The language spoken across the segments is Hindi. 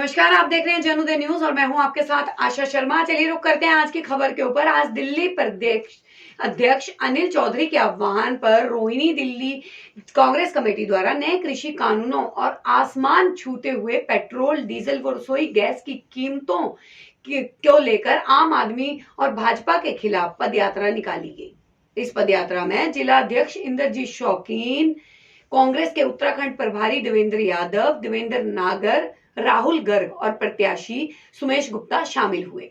नमस्कार, आप देख रहे हैं जनोदय न्यूज और मैं हूं आपके साथ आशा शर्मा। चलिए रुक करते हैं आज की खबर के ऊपर। आज दिल्ली प्रदेश अध्यक्ष अनिल चौधरी के आह्वान पर रोहिणी दिल्ली कांग्रेस कमेटी द्वारा नए कृषि कानूनों और आसमान छूते हुए पेट्रोल, डीजल व रसोई गैस की कीमतों को लेकर आम आदमी और भाजपा के खिलाफ पदयात्रा निकाली गई। इस पदयात्रा में जिला अध्यक्ष इंद्रजीत शौकीन, कांग्रेस के उत्तराखंड प्रभारी देवेंद्र यादव, देवेंद्र नागर, राहुल गर्ग और प्रत्याशी सुमेश गुप्ता शामिल हुए।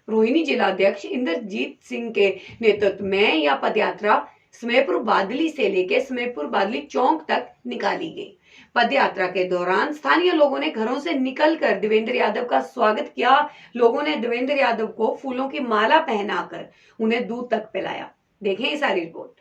रोहिणी जिला अध्यक्ष इंद्रजीत सिंह के नेतृत्व में यह पदयात्रा समयपुर बादली से लेकर समयपुर बादली चौक तक निकाली गई। पदयात्रा के दौरान स्थानीय लोगों ने घरों से निकलकर देवेंद्र यादव का स्वागत किया। लोगों ने देवेंद्र यादव को फूलों की माला पहनाकर उन्हें दूध तक पिलाया। देखें ये सारी रिपोर्ट।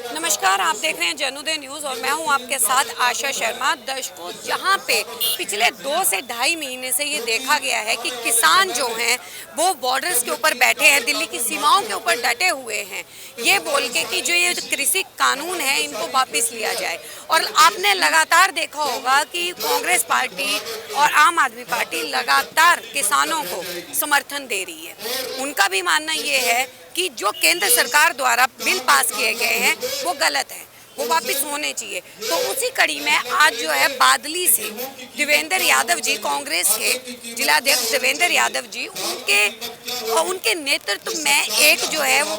नमस्कार, आप देख रहे हैं जनोदय न्यूज और मैं हूं आपके साथ आशा शर्मा। दर्शकों, जहां पे पिछले 2 से ढाई महीने से ये देखा गया है कि किसान जो हैं वो बॉर्डर्स के ऊपर बैठे हैं, दिल्ली की सीमाओं के ऊपर डटे हुए हैं, ये बोल के कि जो ये कृषि कानून है इनको वापस लिया जाए। और आपने लगातार देखा होगा कि कांग्रेस पार्टी और आम आदमी पार्टी लगातार किसानों को समर्थन दे रही है। उनका भी मानना ये है कि जो केंद्र सरकार द्वारा बिल पास किए गए हैं वो गलत है, वो वापस होने चाहिए। तो उसी कड़ी में आज जो है बादली से देवेंद्र यादव जी, कांग्रेस के जिलाध्यक्ष देवेंद्र यादव जी, उनके नेतृत्व में एक जो है वो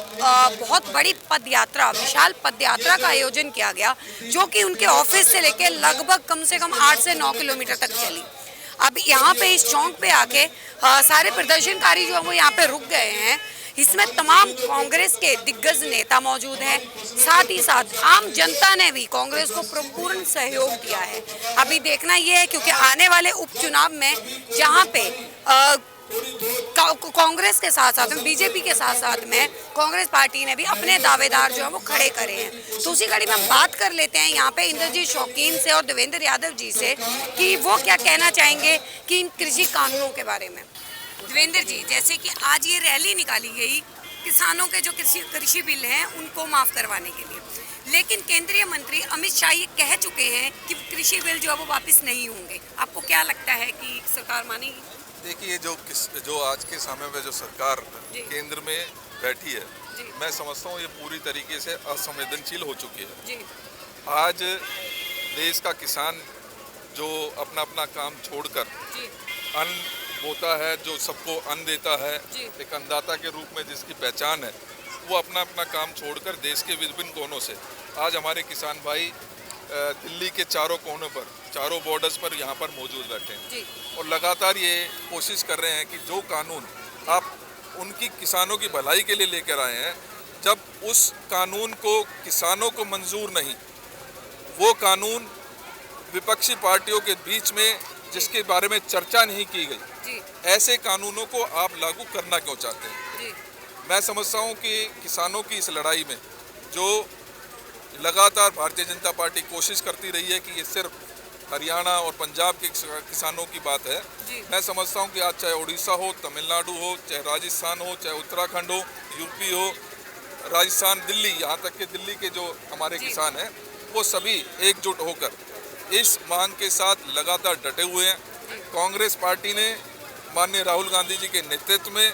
बहुत बड़ी पदयात्रा, विशाल पदयात्रा का आयोजन किया गया, जो कि उनके ऑफिस से लेके लगभग कम से कम 8 से 9 किलोमीटर तक चली। अब यहाँ पे इस चौक पे आके सारे प्रदर्शनकारी जो है वो यहाँ पे रुक गए हैं। इसमें तमाम कांग्रेस के दिग्गज नेता मौजूद हैं, साथ ही साथ आम जनता ने भी कांग्रेस को पूर्ण सहयोग दिया है। अभी देखना यह है क्योंकि आने वाले उपचुनाव में जहां पे कांग्रेस के साथ साथ में बीजेपी के साथ साथ में कांग्रेस पार्टी ने भी अपने दावेदार जो है वो खड़े करे हैं। तो उसी कड़ी में बात कर लेते हैं यहाँ पे इंद्रजीत शौकीन से और देवेंद्र यादव जी से कि वो क्या कहना चाहेंगे कि इन कृषि कानूनों के बारे में। देवेंद्र जी, जैसे कि आज ये रैली निकाली गई किसानों के जो कृषि बिल हैं उनको माफ़ करवाने के लिए, लेकिन केंद्रीय मंत्री अमित शाह ये कह चुके हैं कि कृषि बिल जो है वो वापस नहीं होंगे। आपको क्या लगता है कि सरकार मानेगी? देखिए, जो आज के समय में जो सरकार केंद्र में बैठी है, मैं समझता हूँ ये पूरी तरीके से असंवेदनशील हो चुकी है। आज देश का किसान जो अपना अपना काम छोड़कर अन्न बोता है, जो सबको अन्न देता है, एक अन्नदाता के रूप में जिसकी पहचान है, वो अपना अपना काम छोड़कर देश के विभिन्न कोनों से आज हमारे किसान भाई दिल्ली के चारों कोनों पर, चारों बॉर्डर्स पर यहाँ पर मौजूद बैठे हैं और लगातार ये कोशिश कर रहे हैं कि जो कानून आप उनकी किसानों की भलाई के लिए लेकर आए हैं, जब उस कानून को किसानों को मंजूर नहीं, वो कानून विपक्षी पार्टियों के बीच में जिसके बारे में चर्चा नहीं की गई, ऐसे कानूनों को आप लागू करना क्यों चाहते हैं? मैं समझता हूं कि किसानों की इस लड़ाई में जो लगातार भारतीय जनता पार्टी कोशिश करती रही है कि ये सिर्फ हरियाणा और पंजाब के किसानों की बात है, मैं समझता हूं कि आज चाहे उड़ीसा हो, तमिलनाडु हो, चाहे राजस्थान हो, चाहे उत्तराखंड हो, यूपी हो, राजस्थान, दिल्ली, यहाँ तक कि दिल्ली के जो हमारे किसान हैं वो सभी एकजुट होकर इस मांग के साथ लगातार डटे हुए हैं। कांग्रेस पार्टी ने माननीय राहुल गांधी जी के नेतृत्व में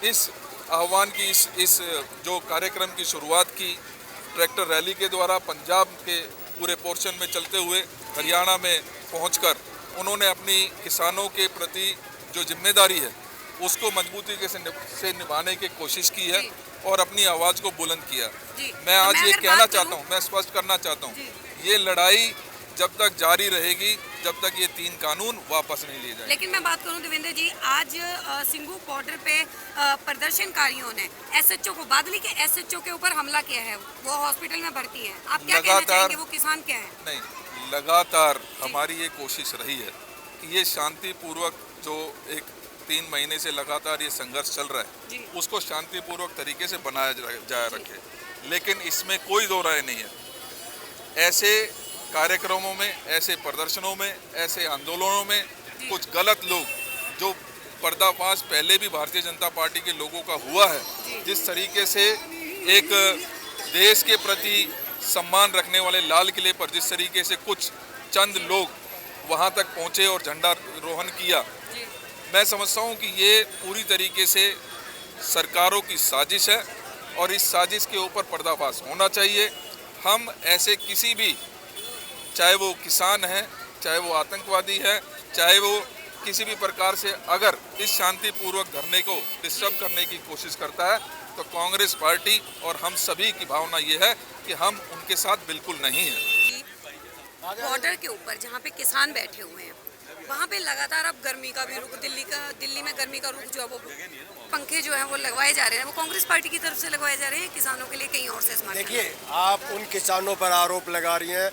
इस आह्वान की इस जो कार्यक्रम की शुरुआत की ट्रैक्टर रैली के द्वारा पंजाब के पूरे पोर्शन में चलते हुए हरियाणा में पहुंचकर उन्होंने अपनी किसानों के प्रति जो जिम्मेदारी है उसको मजबूती से निभाने की कोशिश की है और अपनी आवाज़ को बुलंद किया। मैं आज ये कहना चाहता हूँ, मैं स्पष्ट करना चाहता हूँ, ये लड़ाई जब तक जारी रहेगी जब तक ये 3 कानून वापस नहीं लिए जाएंगे। लेकिन मैं बात करूं देवेंद्र जी, आज सिंघू बॉर्डर पे प्रदर्शनकारियों ने एसएचओ को, बादली के एसएचओ के ऊपर हमला किया है, वो हॉस्पिटल में भर्ती है। आप क्या कहना चाहेंगे, वो किसान क्या है? नहीं, लगातार हमारी ये कोशिश रही है कि ये शांतिपूर्वक जो एक 3 महीने से लगातार ये संघर्ष चल रहा है उसको शांतिपूर्वक तरीके से बनाया जाए रखे, लेकिन इसमें कोई दो राय नहीं है। ऐसे कार्यक्रमों में, ऐसे प्रदर्शनों में, ऐसे आंदोलनों में कुछ गलत लोग, जो पर्दाफाश पहले भी भारतीय जनता पार्टी के लोगों का हुआ है, जिस तरीके से एक देश के प्रति सम्मान रखने वाले लाल किले पर जिस तरीके से कुछ चंद लोग वहां तक पहुंचे और झंडा रोहन किया, मैं समझता हूं कि ये पूरी तरीके से सरकारों की साजिश है और इस साजिश के ऊपर पर्दाफाश होना चाहिए। हम ऐसे किसी भी, चाहे वो किसान है, चाहे वो आतंकवादी है, चाहे वो किसी भी प्रकार से अगर इस शांतिपूर्वक धरने को डिस्टर्ब करने की कोशिश करता है तो कांग्रेस पार्टी और हम सभी की भावना ये है कि हम उनके साथ बिल्कुल नहीं हैं। बॉर्डर के ऊपर जहाँ पे किसान बैठे हुए हैं वहाँ पे लगातार अब गर्मी का भी रुख, दिल्ली में गर्मी का रुख जो है वो पंखे जो है वो लगवाए जा रहे हैं, वो कांग्रेस पार्टी की तरफ से लगवाए जा रहे हैं किसानों के लिए, कहीं और से। देखिए, आप उन किसानों पर आरोप लगा रही हैं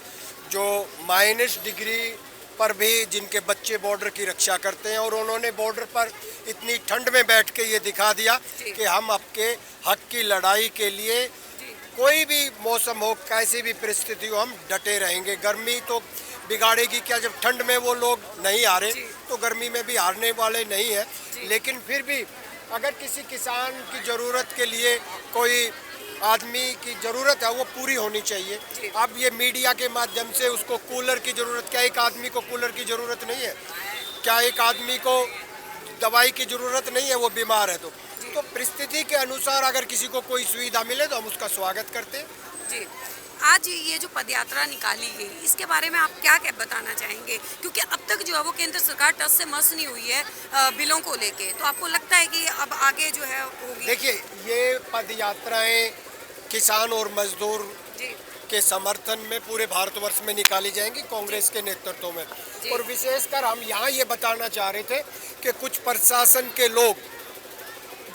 जो -डिग्री पर भी जिनके बच्चे बॉर्डर की रक्षा करते हैं, और उन्होंने बॉर्डर पर इतनी ठंड में बैठ के ये दिखा दिया कि हम आपके हक की लड़ाई के लिए कोई भी मौसम हो, कैसी भी परिस्थिति हो, हम डटे रहेंगे। गर्मी तो बिगाड़ेगी क्या, जब ठंड में वो लोग नहीं आ रहे तो गर्मी में भी हारने वाले नहीं है। लेकिन फिर भी अगर किसी किसान की ज़रूरत के लिए कोई आदमी की ज़रूरत है, वो पूरी होनी चाहिए। अब ये मीडिया के माध्यम से उसको कूलर की ज़रूरत, क्या एक आदमी को कूलर की ज़रूरत नहीं है? क्या एक आदमी को दवाई की ज़रूरत नहीं है, वो बीमार है? तो परिस्थिति के अनुसार अगर किसी को कोई सुविधा मिले तो हम उसका स्वागत करते हैं। जी, आज ये जो पदयात्रा निकाली गई, इसके बारे में आप क्या बताना चाहेंगे? क्योंकि अब तक जो है वो केंद्र सरकार टस से मस नहीं हुई है बिलों को लेके, तो आपको लगता है कि अब आगे जो है होगी? देखिए, ये पदयात्राएं किसान और मजदूर के समर्थन में पूरे भारतवर्ष में निकाली जाएंगी कांग्रेस के नेतृत्व में। और विशेषकर हम यहाँ ये बताना चाह रहे थे कि कुछ प्रशासन के लोग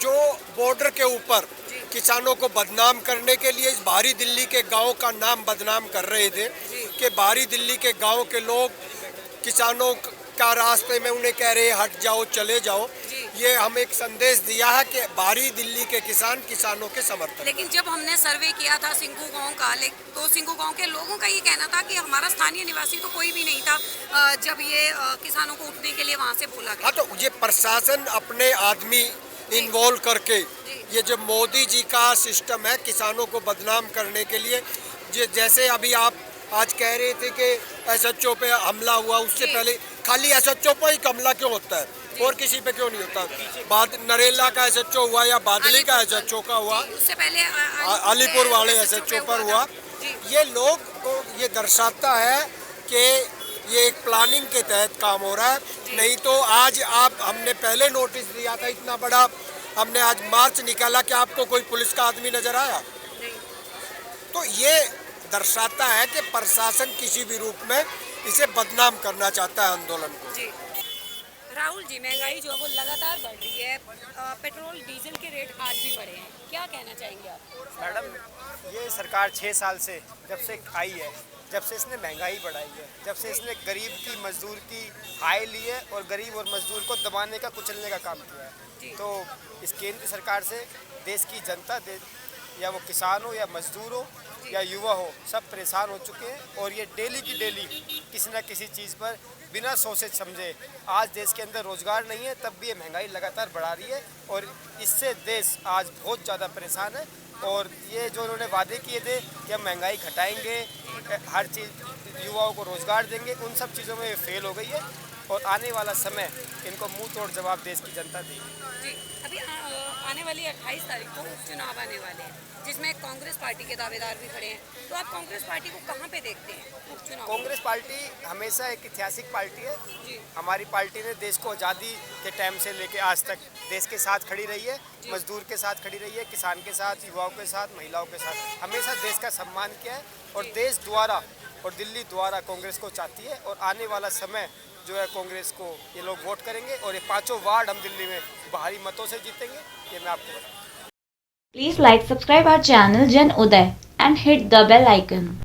जो बॉर्डर के ऊपर किसानों को बदनाम करने के लिए इस बाहरी दिल्ली के गांव का नाम बदनाम कर रहे थे कि बाहरी दिल्ली के गांव के लोग किसानों का रास्ते में उन्हें कह रहे हट जाओ, चले जाओ। ये हम एक संदेश दिया है कि बाहरी दिल्ली के किसान किसानों के समर्थन। लेकिन जब हमने सर्वे किया था सिंघू गांव का, तो सिंघू गांव के लोगों का ये कहना था कि हमारा स्थानीय निवासी तो कोई भी नहीं था जब ये किसानों को उठने के लिए वहाँ से बोला गया। हाँ, तो ये प्रशासन अपने आदमी इन्वॉल्व करके, ये जो मोदी जी का सिस्टम है किसानों को बदनाम करने के लिए, जैसे अभी आप आज कह रहे थे कि एसएचओ पे हमला हुआ, उससे पहले खाली एसएचओ पे ही हमला क्यों होता है और किसी पे क्यों नहीं होता? नरेला का एसएचओ हुआ या बादली का एसएचओ का हुआ, उससे पहले अलीपुर वाले एसएचओ पर हुआ। ये लोग को ये दर्शाता है कि ये एक प्लानिंग के तहत काम हो रहा है। नहीं तो आज हमने पहले नोटिस दिया था इतना बड़ा, हमने आज मार्च निकाला कि आपको कोई पुलिस का आदमी नजर आया? तो ये दर्शाता है कि प्रशासन किसी भी रूप में इसे बदनाम करना चाहता है आंदोलन को। जी। राहुल जी, महंगाई जो है वो लगातार बढ़ रही है, पेट्रोल डीजल के रेट आज भी बढ़े हैं, क्या कहना चाहेंगे आप? मैडम, ये सरकार 6 साल से जब से आई है, जब से इसने महंगाई बढ़ाई है, जब से इसने गरीब की मजदूर की हाय ली है और गरीब और मजदूर को दबाने का, कुचलने का काम किया है। तो इस केंद्र सरकार से देश की जनता, या वो किसान हो या मजदूर हो या युवा हो, सब परेशान हो चुके हैं। और ये डेली की डेली किसी न किसी चीज़ पर बिना सोचे समझे, आज देश के अंदर रोज़गार नहीं है तब भी ये महंगाई लगातार बढ़ा रही है और इससे देश आज बहुत ज़्यादा परेशान है। और ये जो उन्होंने वादे किए थे कि हम महंगाई घटाएंगे, हर चीज़ युवाओं को रोज़गार देंगे, उन सब चीज़ों में ये फेल हो गई है। और आने वाला समय इनको मुंह तोड़ जवाब देश की जनता देगी। जी, अभी आने वाली 28 तारीख को उपचुनाव आने वाले हैं जिसमें कांग्रेस पार्टी के दावेदार भी खड़े हैं, तो आप कांग्रेस पार्टी को कहाँ पे देखते हैं उपचुनाव? कांग्रेस पार्टी हमेशा एक ऐतिहासिक पार्टी है। जी। हमारी पार्टी ने देश को आज़ादी के टाइम से लेके आज तक देश के साथ खड़ी रही है, मजदूर के साथ खड़ी रही है, किसान के साथ, युवाओं के साथ, महिलाओं के साथ, हमेशा देश का सम्मान किया है और देश द्वारा और दिल्ली द्वारा कांग्रेस को चाहती है। और आने वाला समय जो है कांग्रेस को ये लोग वोट करेंगे और ये 5 वार्ड हम दिल्ली में भारी मतों से जीतेंगे, ये मैं आपको बताऊँ। Please like, subscribe our channel Jan Uday and hit the bell icon.